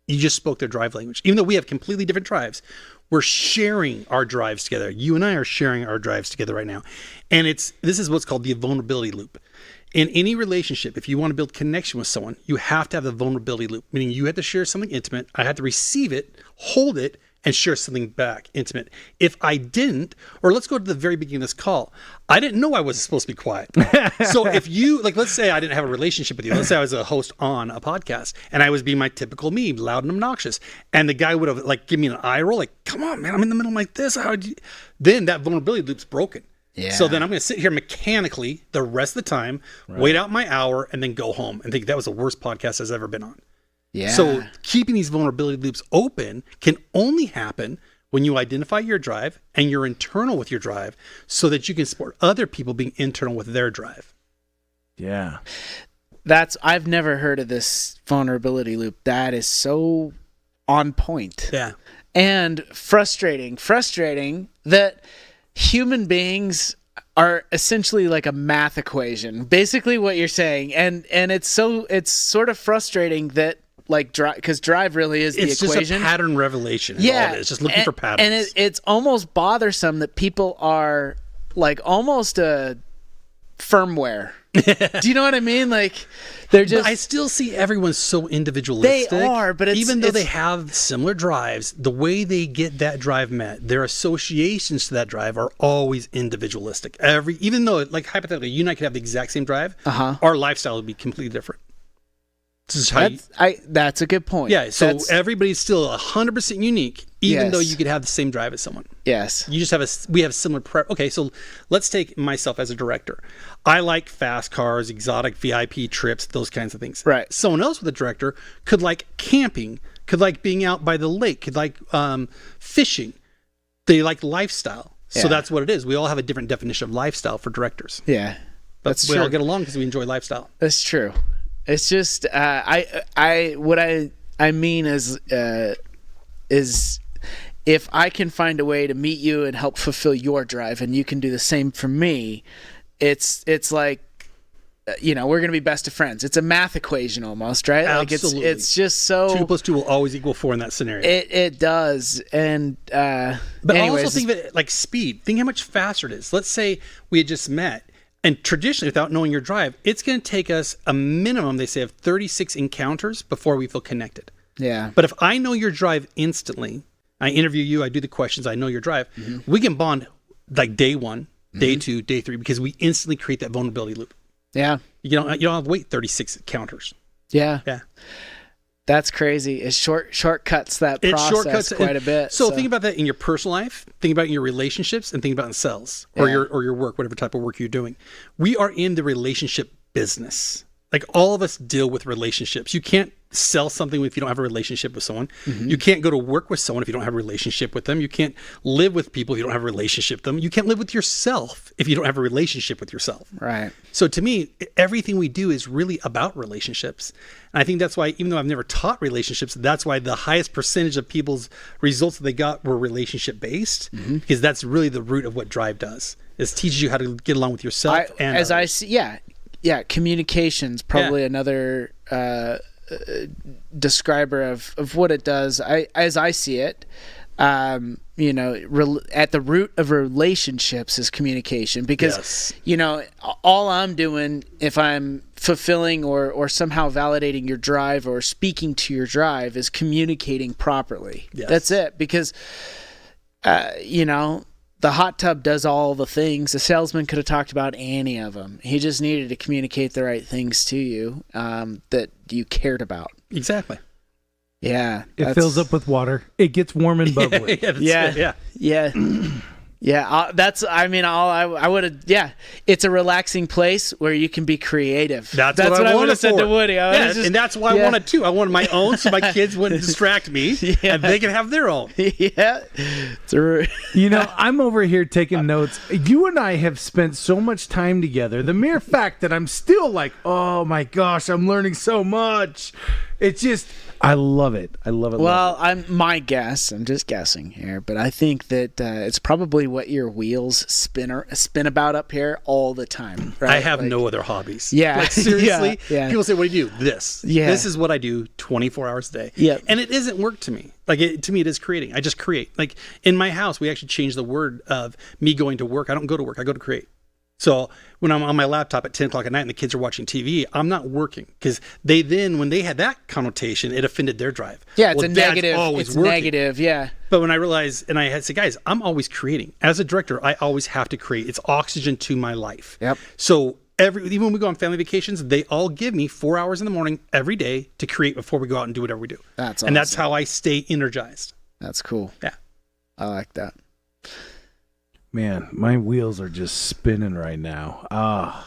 You just spoke their drive language. Even though we have completely different drives, we're sharing our drives together. You and I are sharing our drives together right now. And this is what's called the vulnerability loop. In any relationship, if you want to build connection with someone, you have to have the vulnerability loop, meaning you have to share something intimate. I have to receive it, hold it, and share something back intimate. If I didn't, or let's go to the very beginning of this call, I didn't know I was supposed to be quiet. So if you, like, let's say I didn't have a relationship with you. Let's say I was a host on a podcast and I was being my typical me, loud and obnoxious. And the guy would have like give me an eye roll, like, come on, man, I'm in the middle like this. Then that vulnerability loop's broken. Yeah. So then I'm going to sit here mechanically the rest of the time, wait out my hour, and then go home and think that was the worst podcast I've ever been on. Yeah. So keeping these vulnerability loops open can only happen when you identify your drive and you're internal with your drive so that you can support other people being internal with their drive. Yeah. I've never heard of this vulnerability loop. That is so on point. Yeah. And frustrating that human beings are essentially like a math equation. Basically what you're saying. And it's sort of frustrating that like because drive really is the equation. It's just a pattern revelation. Yeah, it's just looking for patterns. And it's almost bothersome that people are like almost a firmware. Do you know what I mean? Like they're just. But I still see everyone so individualistic. They are, but even though they have similar drives, the way they get that drive met, their associations to that drive are always individualistic. Even though, like hypothetically, you and I could have the exact same drive, our lifestyle would be completely different. This is how that's a good point. Yeah, so everybody's still 100% unique, even though you could have the same drive as someone. Yes. You just we have similar Okay, so let's take myself as a director. I like fast cars, exotic VIP trips, those kinds of things. Right. Someone else with a director could like camping, could like being out by the lake, could like fishing. They like lifestyle. So that's what it is. We all have a different definition of lifestyle for directors. Yeah. But we all get along because we enjoy lifestyle. That's true. It's just what I mean is if I can find a way to meet you and help fulfill your drive, and you can do the same for me, it's like we're going to be best of friends. It's a math equation almost, right? Absolutely. Like it's just so 2 + 2 will always equal 4 in that scenario. It does. And but anyways, also think of it like speed. Think how much faster it is. Let's say we had just met, and traditionally, without knowing your drive, it's going to take us a minimum, they say, of 36 encounters before we feel connected. Yeah. But if I know your drive instantly, I interview you, I do the questions, I know your drive, we can bond like day 1, day 2, day 3, because we instantly create that vulnerability loop. Yeah. You don't have to wait 36 encounters. Yeah. Yeah. That's crazy. It shortcuts that process quite a bit. So think about that in your personal life, think about it in your relationships, and think about it in sales or your work, whatever type of work you're doing. We are in the relationship business. Like all of us deal with relationships. You can't sell something if you don't have a relationship with someone. You can't go to work with someone if you don't have a relationship with them. You can't live with people if you don't have a relationship with them. You can't live with yourself if you don't have a relationship with yourself. Right. So to me, everything we do is really about relationships. And I think that's why, even though I've never taught relationships, that's why the highest percentage of people's results that they got were relationship based, because that's really the root of what Drive does. It teaches you how to get along with yourself and as others. I see, yeah, communication's probably another describer of what it does. As I see it, at the root of relationships is communication, because all I'm doing, if I'm fulfilling or somehow validating your drive or speaking to your drive, is communicating properly. Yes. That's it. Because the hot tub does all the things. The salesman could have talked about any of them. He just needed to communicate the right things to you that you cared about. Exactly. Yeah. It fills up with water. It gets warm and bubbly. I would have. Yeah, it's a relaxing place where you can be creative. That's what I would have said to Woody. And that's why I wanted two. I wanted my own, so my kids wouldn't distract me, and they can have their own. Yeah, I'm over here taking notes. You and I have spent so much time together. The mere fact that I'm still like, oh my gosh, I'm learning so much. It's just, I love it. I love it. Well, I'm just guessing here, but I think that it's probably what your wheels spin about up here all the time. Right? I have no other hobbies. Yeah. Like, seriously. Yeah. People say, what do you do? This. Yeah. This is what I do 24 hours a day. Yeah. And it isn't work to me. Like, to me, it is creating. I just create. Like, in my house, we actually changed the word of me going to work. I don't go to work. I go to create. So when I'm on my laptop at 10 o'clock at night and the kids are watching TV, I'm not working, because when they had that connotation, it offended their drive. Yeah, it's a negative. Always it's working. Negative, yeah. But when I realized, and I had to say, guys, I'm always creating. As a director, I always have to create. It's oxygen to my life. Yep. So even when we go on family vacations, they all give me 4 hours in the morning every day to create before we go out and do whatever we do. That's awesome. And that's how I stay energized. That's cool. Yeah. I like that. Man, my wheels are just spinning right now. I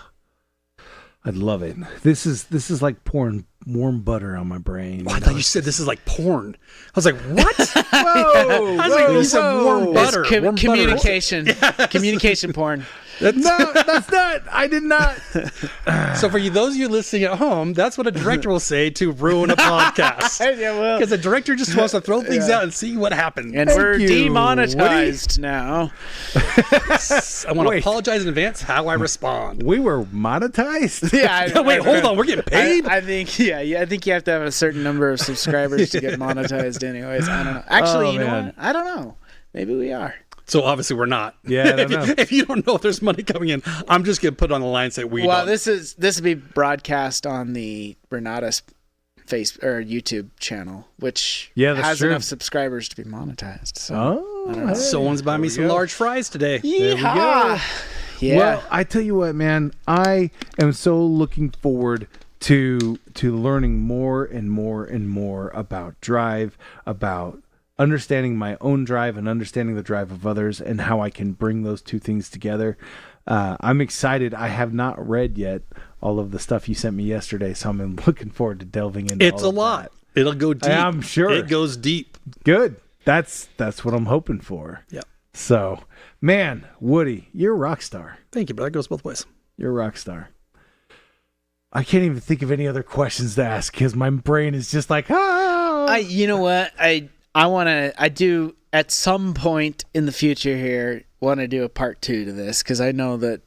love it. This is like pouring warm butter on my brain. Oh, I thought you said this is like porn. I was like, what? Whoa! I was like, you said warm butter. It's communication. Communication porn. No, that's not. I did not. So for those of you listening at home, that's what a director will say to ruin a podcast. Yeah, well. Because a director just wants to throw things out and see what happens. And we're demonetized now. I want to apologize in advance how I respond. We were monetized? Yeah. Wait, hold on. We're getting paid? I think I think you have to have a certain number of subscribers to get monetized anyways. I don't know. Actually, you know what? I don't know. Maybe we are. So obviously we're not. Yeah, I don't know. If you don't know if there's money coming in, I'm just going to put on the line and say we don't. This will be broadcast on the Renatus YouTube channel, which has enough subscribers to be monetized. So someone's buying me some large fries today. Yeehaw! Yeah. Well, I tell you what, man, I am so looking forward to learning more and more and more about drive, about understanding my own drive and understanding the drive of others, and how I can bring those two things together. I'm excited. I have not read yet all of the stuff you sent me yesterday, so I'm looking forward to delving into It's a lot. That. It'll go deep. I'm sure. It goes deep. Good. That's what I'm hoping for. Yeah. So, man, Woody, you're a rock star. Thank you, but that goes both ways. You're a rock star. I can't even think of any other questions to ask because my brain is just like, You know what? I do at some point in the future here want to do a part 2 to this, because I know that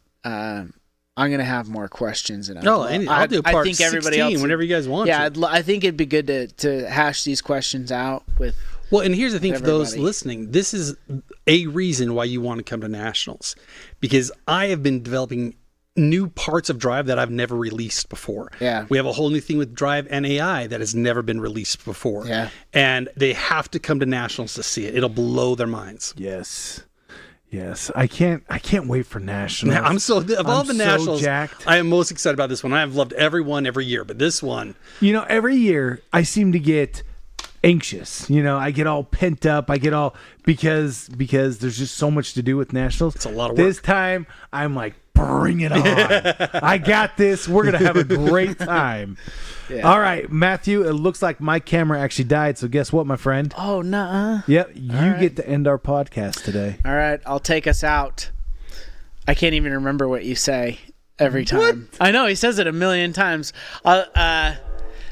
I'm gonna have more questions, and I'll do part 16 whenever you guys want. Yeah, I think it'd be good to hash these questions out with. Well, and here's the thing for those listening: this is a reason why you want to come to nationals, because I have been developing new parts of Drive that I've never released before. Yeah, we have a whole new thing with Drive and AI that has never been released before. Yeah, and they have to come to nationals to see it. It'll blow their minds. Yes, I can't wait for nationals. I'm so all the nationals. Jacked. I am most excited about this one. I have loved every one every year, but this one, every year I seem to get anxious. I get all pent up. I get all because there's just so much to do with nationals. It's a lot of work. This time I'm like, bring it on. I got this. We're gonna have a great time. Yeah. All right, Matthew, it looks like my camera actually died, so guess what, my friend? Oh, nuh-uh. Yep, you get to end our podcast today. All right, I'll take us out. I can't even remember what you say every time. What? I know, he says it a million times.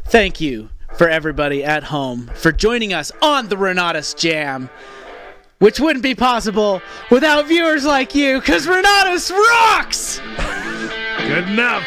Thank you for everybody at home for joining us on the Renatus J.A.M, which wouldn't be possible without viewers like you, because Renatus rocks! Good enough.